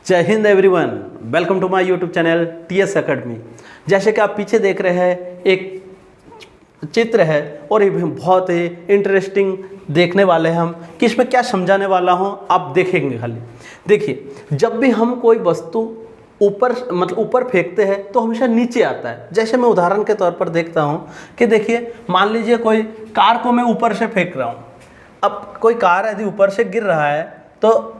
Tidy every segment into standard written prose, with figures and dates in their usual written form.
जय Hind everyone, welcome to my YouTube channel TS academy. जैसे कि आप पीछे देख रहे हैं एक चित्र है और ये बहुत ही इंटरेस्टिंग देखने वाले हैं हम कि इसमें क्या समझाने वाला हूँ, आप देखेंगे। खाली देखिए, जब भी हम कोई वस्तु ऊपर फेंकते हैं तो हमेशा नीचे आता है। जैसे मैं उदाहरण के तौर पर देखता हूँ कि देखिए, मान लीजिए कोई कार को मैं ऊपर से फेंक रहा हूँ। अब कोई कार यदि ऊपर से गिर रहा है तो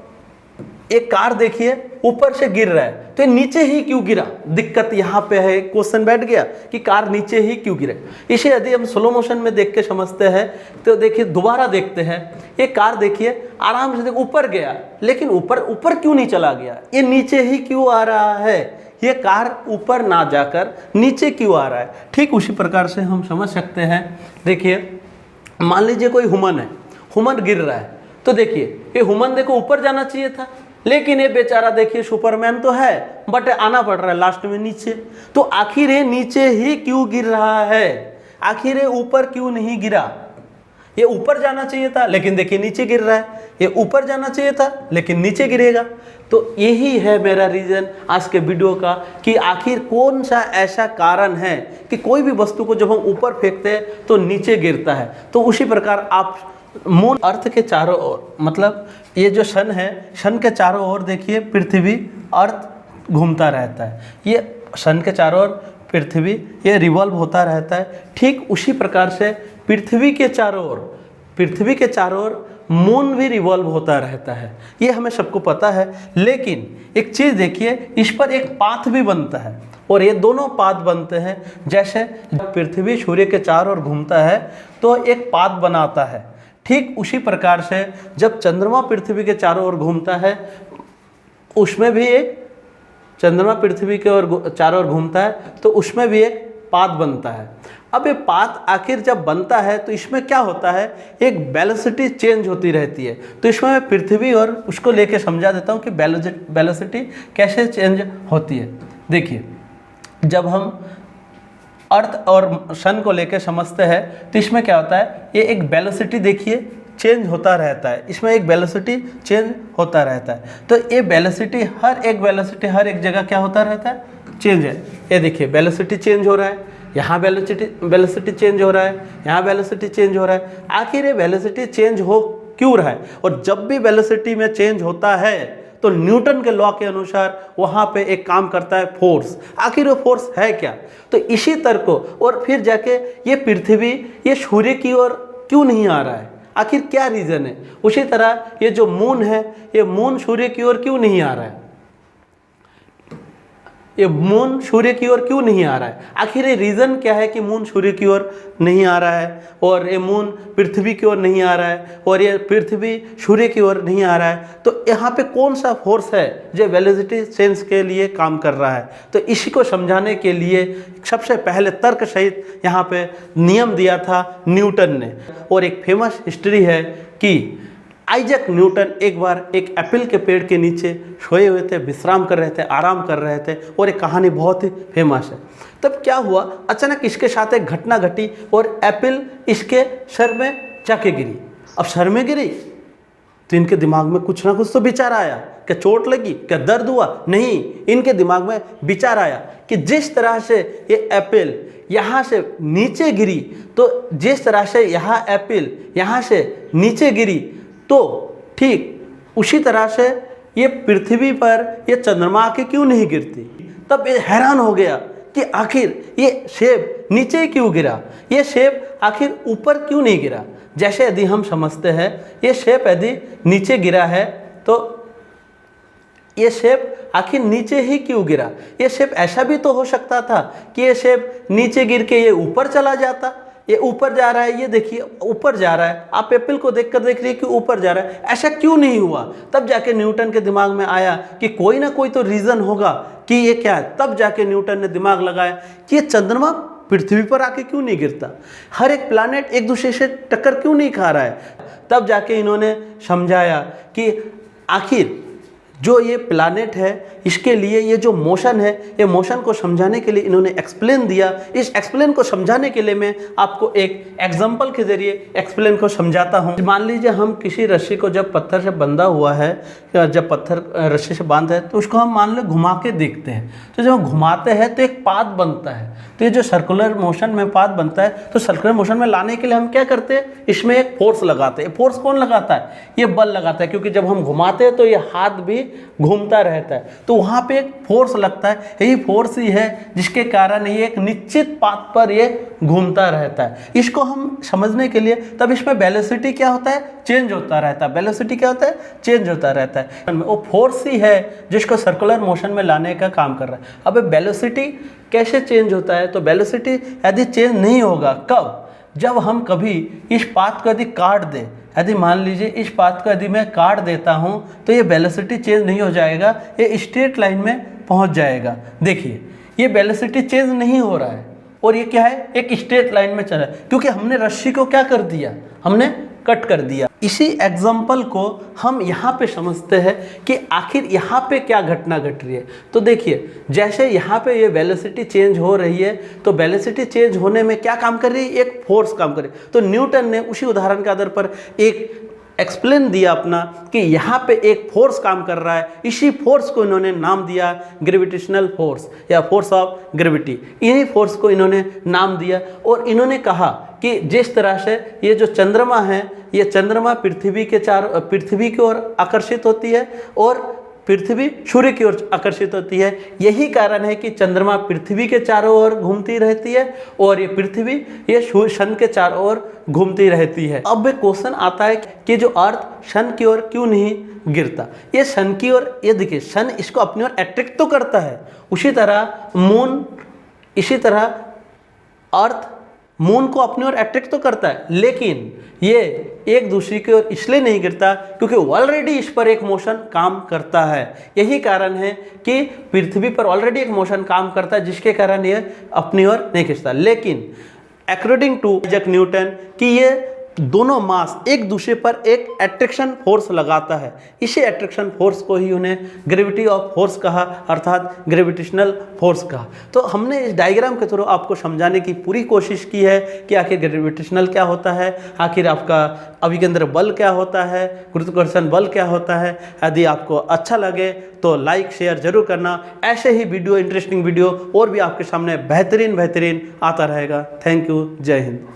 एक कार देखिए ऊपर से गिर रहा है तो नीचे ही क्यों गिरा, दिक्कत यहाँ पे है। क्वेश्चन बैठ गया कि कार नीचे ही क्यों गिरे। इसे यदि हम स्लो मोशन में देख के समझते हैं तो देखिए, दोबारा देखते हैं। ये कार देखिए आराम से देखो ऊपर गया, लेकिन ऊपर क्यों नहीं चला गया, ये नीचे ही क्यों आ रहा है। ये कार ऊपर ना जाकर नीचे क्यों आ रहा है। ठीक उसी प्रकार से हम समझ सकते हैं। देखिए, मान लीजिए कोई हुमन है, हुमन गिर रहा है तो देखिए ये हुमन देखो ऊपर जाना चाहिए था, लेकिन ये बेचारा देखिए सुपरमैन तो है बट आना पड़ रहा है लास्ट में नीचे। तो आखिर ये नीचे ही क्यों गिर रहा है, आखिर ये ऊपर क्यों नहीं गिरा। ये ऊपर जाना चाहिए था लेकिन देखिए नीचे गिर रहा है, ये ऊपर जाना चाहिए था लेकिन नीचे गिरेगा। तो यही है मेरा रीज़न आज के वीडियो का कि आखिर कौन सा ऐसा कारण है कि कोई भी वस्तु को जब हम ऊपर फेंकते हैं तो नीचे गिरता है। तो उसी प्रकार आप मून अर्थ के चारों ओर, मतलब ये जो सन है, सन के चारों ओर देखिए पृथ्वी अर्थ घूमता रहता है। ये सन के चारों ओर पृथ्वी ये रिवॉल्व होता रहता है। ठीक उसी प्रकार से पृथ्वी के चारों ओर मून भी रिवॉल्व होता रहता है। ये हमें सबको पता है। लेकिन एक चीज़ देखिए, इस पर एक पाथ भी बनता है और ये दोनों पाथ बनते हैं। जैसे जब पृथ्वी सूर्य के चारों ओर घूमता है तो एक पाथ बनाता है। ठीक उसी प्रकार से जब चंद्रमा पृथ्वी के चारों ओर घूमता है, उसमें भी एक चंद्रमा पृथ्वी के ओर चारों ओर घूमता है तो उसमें भी एक पाथ बनता है। अब ये पाथ आखिर जब बनता है तो इसमें क्या होता है, एक वेलोसिटी चेंज होती रहती है। तो इसमें मैं पृथ्वी और उसको लेके समझा देता हूँ कि वेलोसिटी कैसे चेंज होती है। देखिए, जब हम अर्थ और सन को लेकर समझते हैं तो इसमें क्या होता है, ये एक वेलोसिटी देखिए चेंज होता रहता है। इसमें एक वेलोसिटी चेंज होता रहता है। तो ये वेलोसिटी हर एक जगह क्या होता रहता है, चेंज है। ये देखिए वेलोसिटी चेंज हो रहा है, यहाँ वेलोसिटी चेंज हो रहा है, यहाँ वेलोसिटी चेंज हो रहा है। आखिर ये वेलोसिटी चेंज हो क्यों रहा है। और जब भी वेलोसिटी में चेंज होता है तो न्यूटन के लॉ के अनुसार वहाँ पे एक काम करता है फोर्स। आखिर वो फोर्स है क्या, तो इसी तरह को और फिर जाके ये पृथ्वी ये सूर्य की ओर क्यों नहीं आ रहा है, आखिर क्या रीज़न है। उसी तरह ये जो मून है, ये मून सूर्य की ओर क्यों नहीं आ रहा है, ये मून सूर्य की ओर क्यों नहीं आ रहा है। आखिर ये रीज़न क्या है कि मून सूर्य की ओर नहीं आ रहा है और ये मून पृथ्वी की ओर नहीं आ रहा है और ये पृथ्वी सूर्य की ओर नहीं आ रहा है। तो यहाँ पे कौन सा फोर्स है जो वेलोसिटी चेंज के लिए काम कर रहा है। तो इसी को समझाने के लिए सबसे पहले तर्क सहित यहाँ पे नियम दिया था न्यूटन ने। और एक फेमस हिस्ट्री है कि आइजैक न्यूटन एक बार एक एप्पल के पेड़ के नीचे सोए हुए थे, विश्राम कर रहे थे, आराम कर रहे थे और एक कहानी बहुत ही फेमस है। तब क्या हुआ, अचानक इसके साथ एक घटना घटी और एप्पल इसके सर में जाके गिरी। अब सर में गिरी तो इनके दिमाग में कुछ ना कुछ तो विचार आया, क्या चोट लगी, क्या दर्द हुआ, नहीं। इनके दिमाग में विचार आया कि जिस तरह से ये एप्पल यहाँ से नीचे गिरी, तो जिस तरह से यहाँ एप्पल यहाँ से नीचे गिरी, तो ठीक उसी तरह से ये पृथ्वी पर ये चंद्रमा आके क्यों नहीं गिरती। तब ये हैरान हो गया कि आखिर ये सेब नीचे क्यों गिरा, ये सेब आखिर ऊपर क्यों नहीं गिरा। जैसे यदि हम समझते हैं ये सेब यदि नीचे गिरा है तो ये सेब आखिर नीचे ही क्यों गिरा। ये सेब ऐसा भी तो हो सकता था कि ये सेब नीचे गिर के ये ऊपर चला जाता। ये ऊपर जा रहा है, ये देखिए ऊपर जा रहा है, आप एप्पल को देखकर देख रही है कि ऊपर जा रहा है, ऐसा क्यों नहीं हुआ। तब जाके न्यूटन के दिमाग में आया कि कोई ना कोई तो रीज़न होगा कि ये क्या है। तब जाके न्यूटन ने दिमाग लगाया कि ये चंद्रमा पृथ्वी पर आके क्यों नहीं गिरता, हर एक प्लैनेट एक दूसरे से टक्कर क्यों नहीं खा रहा है। तब जाके इन्होंने समझाया कि आखिर जो ये प्लानेट है इसके लिए ये जो मोशन है, ये मोशन को समझाने के लिए इन्होंने एक्सप्लेन दिया। इस एक्सप्लेन को समझाने के लिए मैं आपको एक एग्जांपल के ज़रिए एक्सप्लेन को समझाता हूँ। मान लीजिए हम किसी रस्सी को जब पत्थर से बंधा हुआ है, या जब पत्थर रस्सी से बांधा है तो उसको हम मान लो घुमा के देखते हैं। तो जब घुमाते हैं तो एक पाथ बनता है। तो ये जो सर्कुलर मोशन में पाथ बनता है, तो सर्कुलर मोशन में लाने के लिए हम क्या करते हैं, इसमें एक फोर्स लगाते हैं। फोर्स कौन लगाता है, ये बल लगाता है, क्योंकि जब हम घुमाते हैं तो ये हाथ भी घूमता रहता है, तो वहाँ पे एक फोर्स लगता है। यही फोर्स ही है जिसके कारण ये एक निश्चित पाथ पर ये घूमता रहता है। इसको हम समझने के लिए तब इसमें वेलोसिटी क्या होता है, चेंज होता रहता है। वेलोसिटी क्या होता है, चेंज होता रहता है। वो फोर्स ही है जिसको सर्कुलर मोशन में लाने का काम कर रहा है। अब वेलोसिटी कैसे चेंज होता है, तो वेलोसिटी यदि चेंज नहीं होगा कब, जब हम कभी इस पाथ को यदि काट दें। यदि मान लीजिए इस पाथ को यदि मैं काट देता हूं तो ये वेलोसिटी चेंज नहीं हो जाएगा, ये स्ट्रेट लाइन में पहुंच जाएगा। देखिए ये वेलोसिटी चेंज नहीं हो रहा है और ये क्या है, एक स्ट्रेट लाइन में चल रहा है, क्योंकि हमने रस्सी को क्या कर दिया, हमने कट कर दिया। इसी एग्जाम्पल को हम यहाँ पे समझते हैं कि आखिर यहाँ पे क्या घटना घट रही है। तो देखिए जैसे यहाँ पे ये वेलोसिटी चेंज हो रही है, तो वेलोसिटी चेंज होने में क्या काम कर रही है, एक फोर्स काम कर रही है। तो न्यूटन ने उसी उदाहरण के आधार पर एक एक्सप्लेन दिया अपना कि यहाँ पे एक फोर्स काम कर रहा है। इसी फोर्स को इन्होंने नाम दिया ग्रेविटेशनल फोर्स या फोर्स ऑफ ग्रेविटी। इन्हीं फोर्स को इन्होंने नाम दिया और इन्होंने कहा कि जिस तरह से ये जो चंद्रमा है, ये चंद्रमा पृथ्वी की ओर आकर्षित होती है और पृथ्वी सूर्य की ओर आकर्षित होती है। यही कारण है कि चंद्रमा पृथ्वी के चारों ओर घूमती रहती है और ये पृथ्वी ये सन के चारों ओर घूमती रहती है। अब एक क्वेश्चन आता है कि जो अर्थ सन की ओर क्यों नहीं गिरता। ये सन की ओर, ये देखिए सन इसको अपनी ओर अट्रैक्ट तो करता है, उसी तरह मून, इसी तरह अर्थ मून को अपनी ओर अट्रैक्ट तो करता है, लेकिन ये एक दूसरे की ओर इसलिए नहीं गिरता क्योंकि ऑलरेडी इस पर एक मोशन काम करता है। यही कारण है कि पृथ्वी पर ऑलरेडी एक मोशन काम करता है जिसके कारण ये अपनी ओर नहीं खिंचता। लेकिन अकॉर्डिंग टू आइजैक न्यूटन कि ये दोनों मास एक दूसरे पर एक अट्रैक्शन फोर्स लगाता है। इसी अट्रैक्शन फोर्स को ही उन्हें ग्रेविटी ऑफ फोर्स कहा, अर्थात ग्रेविटेशनल फोर्स कहा। तो हमने इस डायग्राम के थ्रू आपको समझाने की पूरी कोशिश की है कि आखिर ग्रेविटेशनल क्या होता है, आखिर आपका अभिकेंद्र बल क्या होता है, गुरुत्वाकर्षण बल क्या होता है। यदि आपको अच्छा लगे तो लाइक शेयर जरूर करना। ऐसे ही वीडियो, इंटरेस्टिंग वीडियो और भी आपके सामने बेहतरीन आता रहेगा। थैंक यू, जय हिंद।